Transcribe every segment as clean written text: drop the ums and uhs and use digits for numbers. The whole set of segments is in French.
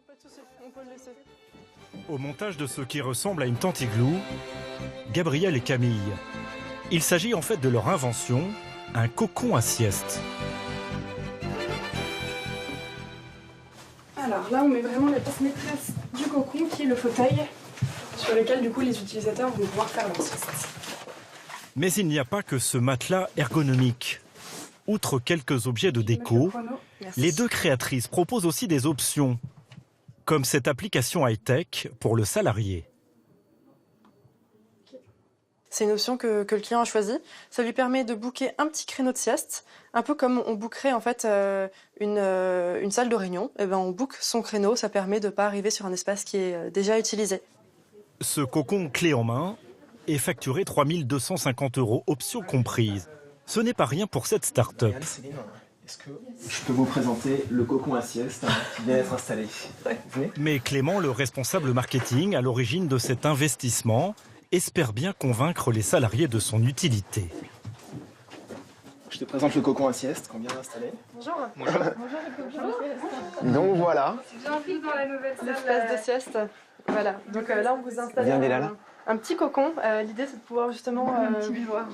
Pas de souci, on peut le laisser. Au montage de ce qui ressemble à une tente igloo, Gabriel et Camille. Il s'agit en fait de leur invention, un cocon à sieste. Alors là, on met vraiment la pièce maîtresse du cocon qui est le fauteuil sur lequel du coup les utilisateurs vont pouvoir faire leur sieste. Mais il n'y a pas que ce matelas ergonomique. Outre quelques objets de déco, les deux créatrices proposent aussi des options, comme cette application high-tech pour le salarié. C'est une option que le client a choisie. Ça lui permet de booker un petit créneau de sieste, un peu comme on bookerait en fait une salle de réunion. Et ben on book son créneau, ça permet de ne pas arriver sur un espace qui est déjà utilisé. Ce cocon clé en main est facturé 3 250 €, option comprise. Ce n'est pas rien pour cette start-up. Céline, est-ce que je peux vous présenter le cocon à sieste qui vient d'être installé? Mais Clément, le responsable marketing à l'origine de cet investissement, espère bien convaincre les salariés de son utilité. Je te présente le cocon à sieste qu'on vient d'installer. Bonjour. Bonjour. Donc voilà. Bienvenue dans la nouvelle salle. L'espace de sieste. Voilà. Donc là, on vous installe un petit cocon. L'idée, c'est de pouvoir justement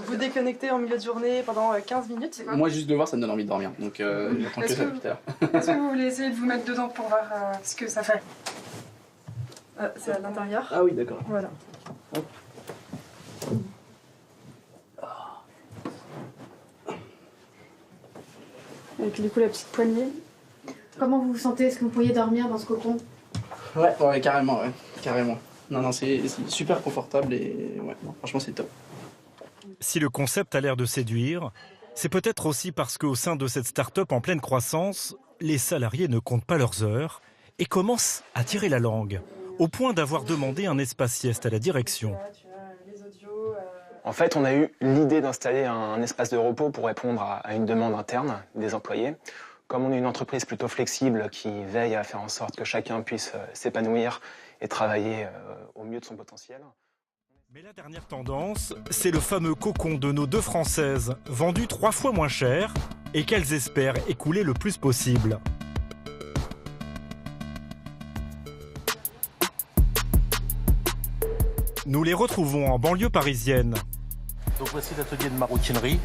vous déconnecter en milieu de journée pendant 15 minutes. Moi, juste de le voir, ça me donne envie de dormir. Donc, j'attends que ça plus tard. Est-ce que vous voulez essayer de vous mettre dedans pour voir ce que ça fait? C'est à l'intérieur. Ah oui, d'accord. Voilà. Hop. Avec du coup la petite poignée. Comment vous vous sentez? Est-ce que vous pourriez dormir dans ce cocon? Ouais, carrément, ouais. Carrément. Non, c'est super confortable et ouais, non, franchement, c'est top. Si le concept a l'air de séduire, c'est peut-être aussi parce qu'au sein de cette start-up en pleine croissance, les salariés ne comptent pas leurs heures et commencent à tirer la langue, au point d'avoir demandé un espace sieste à la direction. En fait, on a eu l'idée d'installer un espace de repos pour répondre à une demande interne des employés. Comme on est une entreprise plutôt flexible qui veille à faire en sorte que chacun puisse s'épanouir et travailler au mieux de son potentiel. Mais la dernière tendance, c'est le fameux cocon de nos deux Françaises, vendu 3 fois moins cher et qu'elles espèrent écouler le plus possible. Nous les retrouvons en banlieue parisienne. Donc voici l'atelier de maroquinerie.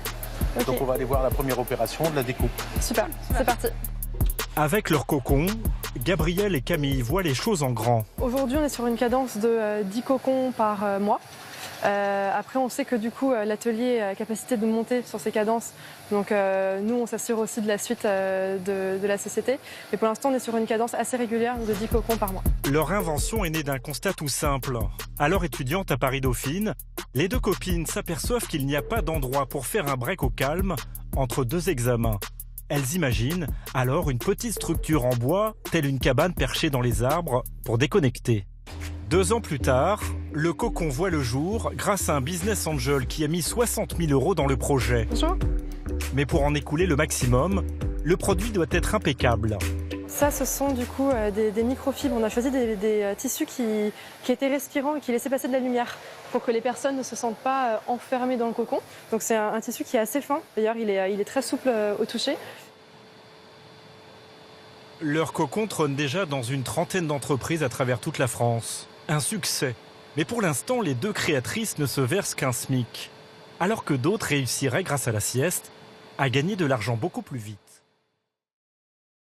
Okay. Donc on va aller voir la première opération de la découpe. Super, c'est parti. Avec leur cocon, Gabriel et Camille voient les choses en grand. Aujourd'hui, on est sur une cadence de 10 cocons par mois. Après, on sait que du coup, l'atelier a la capacité de monter sur ces cadences. Donc nous, on s'assure aussi de la suite de la société. Mais pour l'instant, on est sur une cadence assez régulière de 10 cocons par mois. Leur invention est née d'un constat tout simple. Alors étudiantes à Paris-Dauphine, les deux copines s'aperçoivent qu'il n'y a pas d'endroit pour faire un break au calme entre 2 examens. Elles imaginent alors une petite structure en bois, telle une cabane perchée dans les arbres, pour déconnecter. 2 ans plus tard, le cocon voit le jour grâce à un business angel qui a mis 60 000 € dans le projet. Bonjour. Mais pour en écouler le maximum, le produit doit être impeccable. Ça, ce sont du coup des microfibres. On a choisi des tissus qui étaient respirants et qui laissaient passer de la lumière pour que les personnes ne se sentent pas enfermées dans le cocon. Donc c'est un tissu qui est assez fin. D'ailleurs, il est très souple au toucher. Leur cocon trône déjà dans une trentaine d'entreprises à travers toute la France. Un succès. Mais pour l'instant, les deux créatrices ne se versent qu'un SMIC. Alors que d'autres réussiraient, grâce à la sieste, à gagner de l'argent beaucoup plus vite.